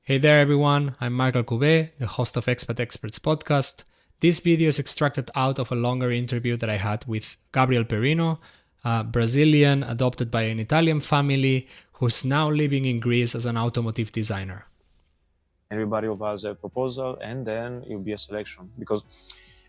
Hey there everyone, I'm Marco Couvé, the host of Expat Experts podcast. This video is extracted out of a longer interview that I had with Gabriel Perino, a Brazilian adopted by an Italian family who's now living in Greece as an automotive designer. Everybody of us a proposal, and then it will be a selection, because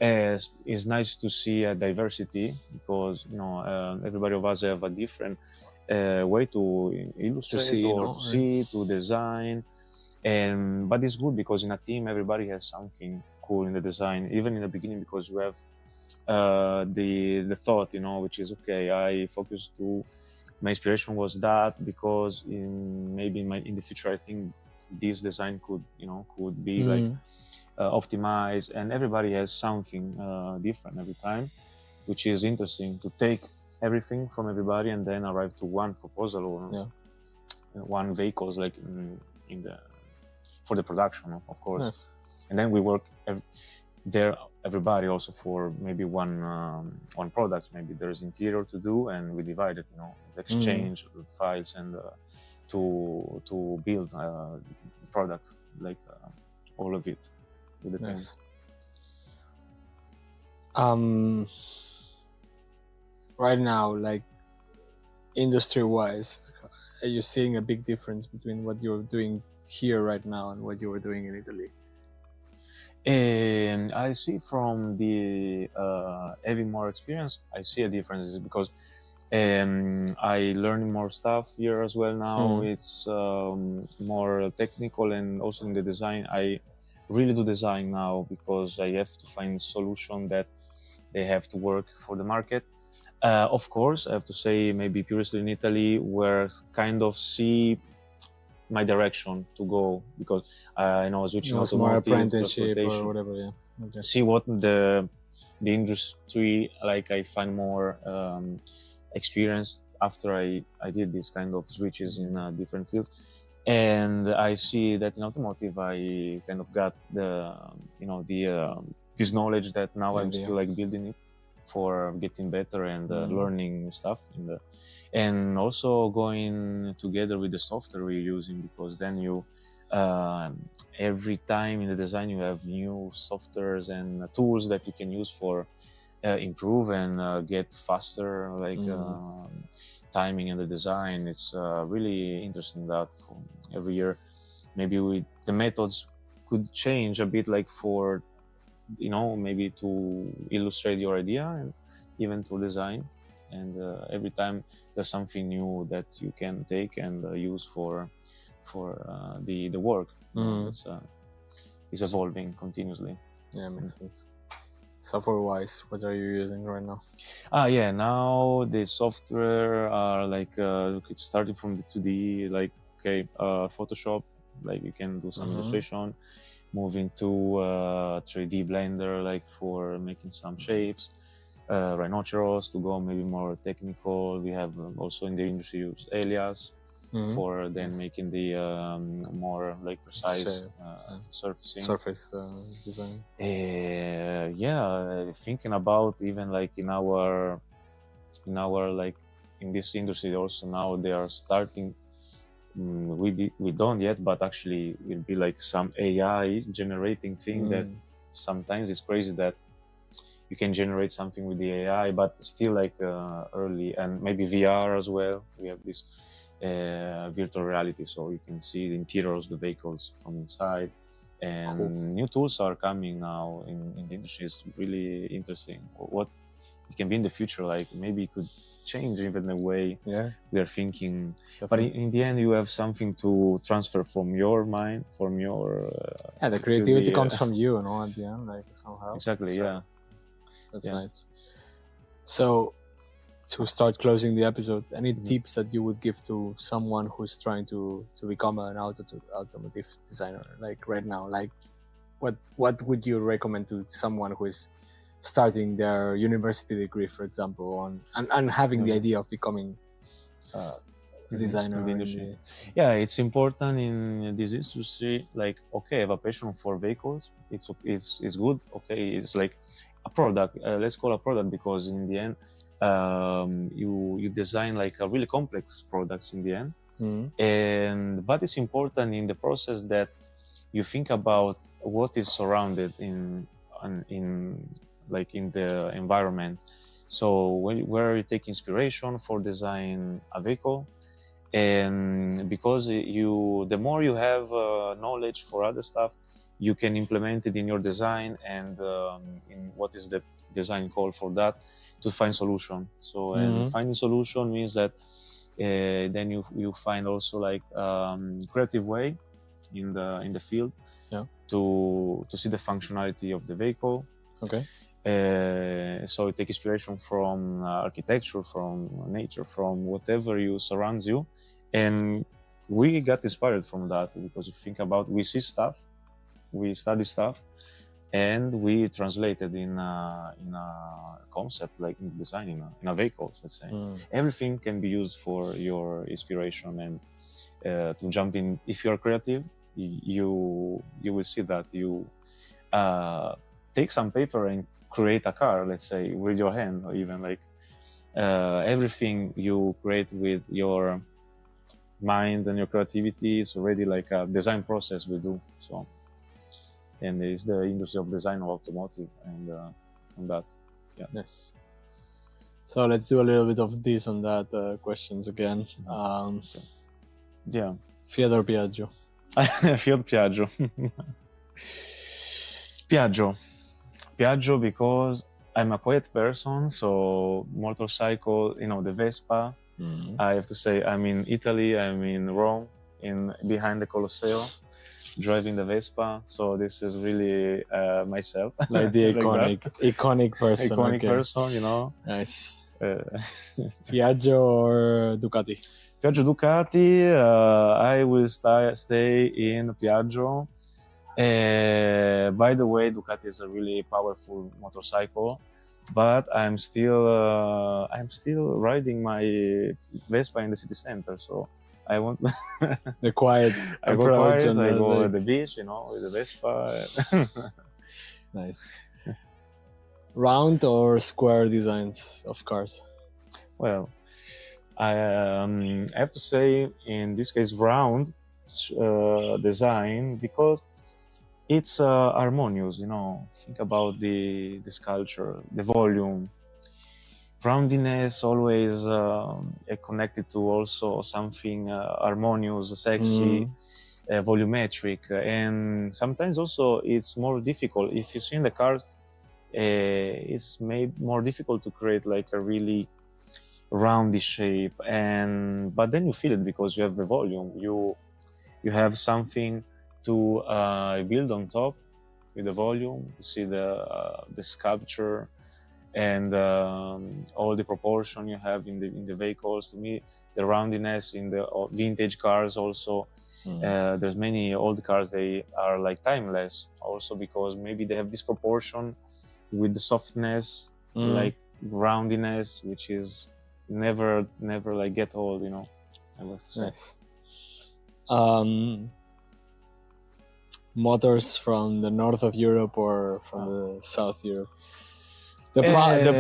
it's nice to see a diversity, because everybody of us have a different way to illustrate, to see, to design. But it's good because in a team everybody has something cool in the design, even in the beginning, because you have the thought, which is okay. I focus to my inspiration was that, because maybe in the future I think this design could be like optimized, and everybody has something different every time, which is interesting to take everything from everybody and then arrive to one proposal or one vehicles, like in the for the production, of course. Yes. And then we work everybody also for maybe one product. Maybe there's interior to do, and we divide it, exchange files and to build products, like all of it with the team. Right now, like industry-wise, are you seeing a big difference between what you're doing here right now and what you were doing in Italy? And I see from the having more experience, I see a difference, because I learn more stuff here as well now. It's more technical, and also in the design I really do design now, because I have to find solution that they have to work for the market. Of course, I have to say, maybe previously in Italy, where kind of see my direction to go, because I know switching automotive, more apprenticeship or whatever. Yeah. Okay. See what the industry, like, I find more experience after I did this kind of switches in different fields, and I see that in automotive I kind of got the this knowledge that now I'm still like building it for getting better and learning stuff and also going together with the software we're using, because then you every time in the design you have new softwares and tools that you can use for improve and get faster, like timing in the design. It's really interesting that every year maybe the methods could change a bit, like for maybe to illustrate your idea and even to design, and every time there's something new that you can take and use for the work. It's evolving continuously. Yeah, makes sense. Software wise, what are you using right now? Now the software are like it started from the 2D, like Photoshop, like you can do some illustration, moving to 3D Blender, like for making some shapes, Rhinoceros to go maybe more technical. We have also in the industry use Alias for then making the more like precise surface design. Thinking about even like in our like in this industry also, now they are starting. We don't yet, but actually will be like some AI generating thing that sometimes it's crazy that you can generate something with the AI, but still like early. And maybe VR as well. We have this virtual reality, so you can see the interiors, the vehicles from inside. And new tools are coming now in the industry. It's really interesting what it can be in the future. Like maybe it could change even the way we are thinking. Definitely. But in the end, you have something to transfer from your mind, from your the creativity comes from you, at the end, like somehow. Exactly. So, that's nice. So, to start closing the episode, any tips that you would give to someone who's trying to become an automotive designer, like right now? Like, what would you recommend to someone who is starting their university degree, for example, and having the idea of becoming a designer in the industry? It's important in this industry. Like, okay, I have a passion for vehicles. It's good. Okay, it's like a product. Let's call a product, because in the end, you design like a really complex products in the end. But it's important in the process that you think about what is surrounded in the environment. So where you take inspiration for design a vehicle, and because the more you have knowledge for other stuff, you can implement it in your design and in what is the design call for that, to find solution. So and finding solution means that then you find also like creative way in the field to see the functionality of the vehicle. Okay. So you take inspiration from architecture, from nature, from whatever you surrounds you, and we got inspired from that, because you think about, we see stuff, we study stuff, and we translate it in a concept, like in design in a vehicle, let's say. Everything can be used for your inspiration, and to jump in. If you're creative, you will see that you take some paper and create a car, let's say, with your hand, or even like everything you create with your mind and your creativity is already like a design process we do. So, and it's the industry of design of automotive, and on that. Yeah. Yes. So let's do a little bit of this on that questions again. Yeah. Fiat or Piaggio? Fiat Piaggio. Piaggio, because I'm a quiet person, so motorcycle, the Vespa. I have to say, I'm in Italy, I'm in Rome, behind the Colosseo, driving the Vespa. So this is really myself. Like the iconic person. Iconic person, Nice. Piaggio or Ducati? Piaggio Ducati, I will stay in Piaggio. By the way, Ducati is a really powerful motorcycle, but I'm still riding my Vespa in the city center. So I want the quiet I approach. go quiet, And I go at the beach, with the Vespa. Nice. Round or square designs of cars? Well, I have to say, in this case, round design, because it's harmonious, think about the sculpture, the volume. Roundiness always connected to also something harmonious, sexy, volumetric, and sometimes also it's more difficult. If you see in the cars, it's made more difficult to create like a really roundy shape, but then you feel it because you have the volume. You have something to build on top with the volume. You see the sculpture and all the proportion you have in the vehicles. To me, the roundiness in the vintage cars also. There's many old cars, they are like timeless also, because maybe they have this proportion with the softness, like roundiness, which is never like get old, I would say. Nice. Motors from the north of Europe or from the south Europe? The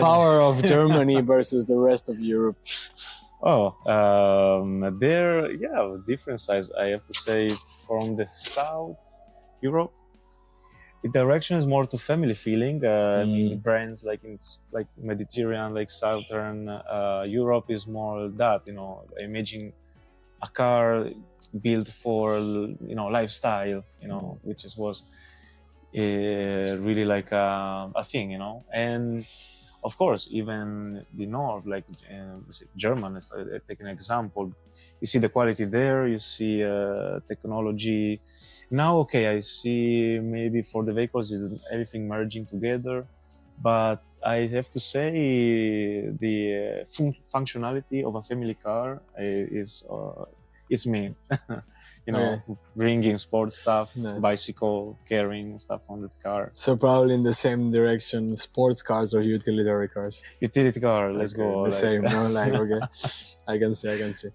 power of Germany versus the rest of Europe. They're different size. I have to say, from the south Europe, the direction is more to family feeling. I mean, brands like Mediterranean, like Southern Europe is more that, imagine a car built for lifestyle, which was really like a thing, and of course even the north, like German, if I take an example, you see the quality there, you see technology. Now, okay, I see maybe for the vehicles is everything merging together, but I have to say the functionality of a family car is me. Bringing sports stuff, nice. Bicycle, carrying stuff on the car. So probably in the same direction, sports cars or utilitary cars? Utility car, let's go. The same, no? Like, okay. I can see.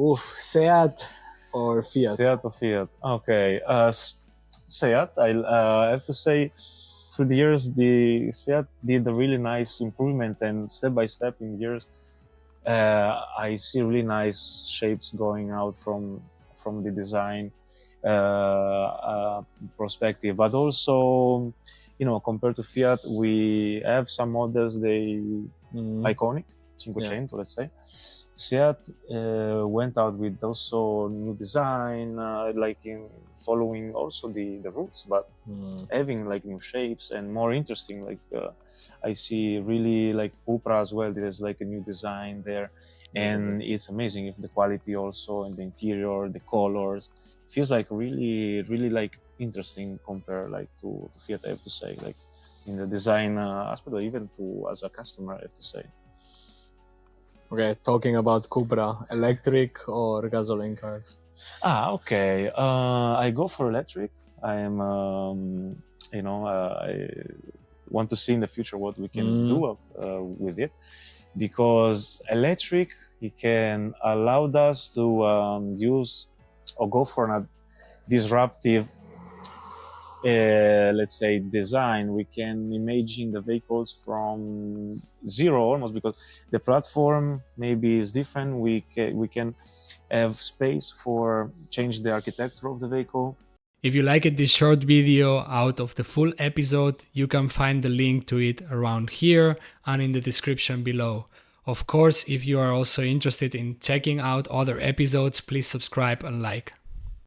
Oof, Seat or Fiat? Seat or Fiat. Okay. Seat, I have to say, through the years, the Seat did a really nice improvement, and step by step in years, I see really nice shapes going out from the design perspective, but also, compared to Fiat, we have some models they iconic, Cinquecento, let's say. Seat went out with also new design, like in following also the roots, but having like new shapes and more interesting. Like I see really like Cupra as well. There's like a new design there, and it's amazing if the quality also and the interior, the colors feels like really, really like interesting compared like to Fiat. I have to say, like in the design aspect, or even to as a customer, I have to say. Okay, talking about Cupra, electric or gasoline cars? Okay. I go for electric. I am, I want to see in the future what we can do with it, because electric, it can allow us to use or go for a disruptive, let's say, design. We can imagine the vehicles from zero almost, because the platform maybe is different. We can have space for change the architecture of the vehicle. If you liked this short video out of the full episode, you can find the link to it around here and in the description below. Of course, if you are also interested in checking out other episodes, please subscribe and like.